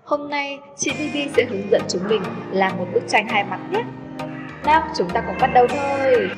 Hôm nay, chị Bibi sẽ hướng dẫn chúng mình làm một bức tranh hai mặt nhé. Nào, chúng ta cùng bắt đầu thôi.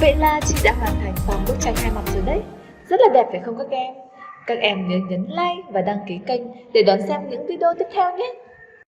Vậy là chị đã hoàn thành xong bức tranh hai mặt rồi đấy. Rất là đẹp phải không các em? Các em nhớ nhấn like và đăng ký kênh để đón xem những video tiếp theo nhé.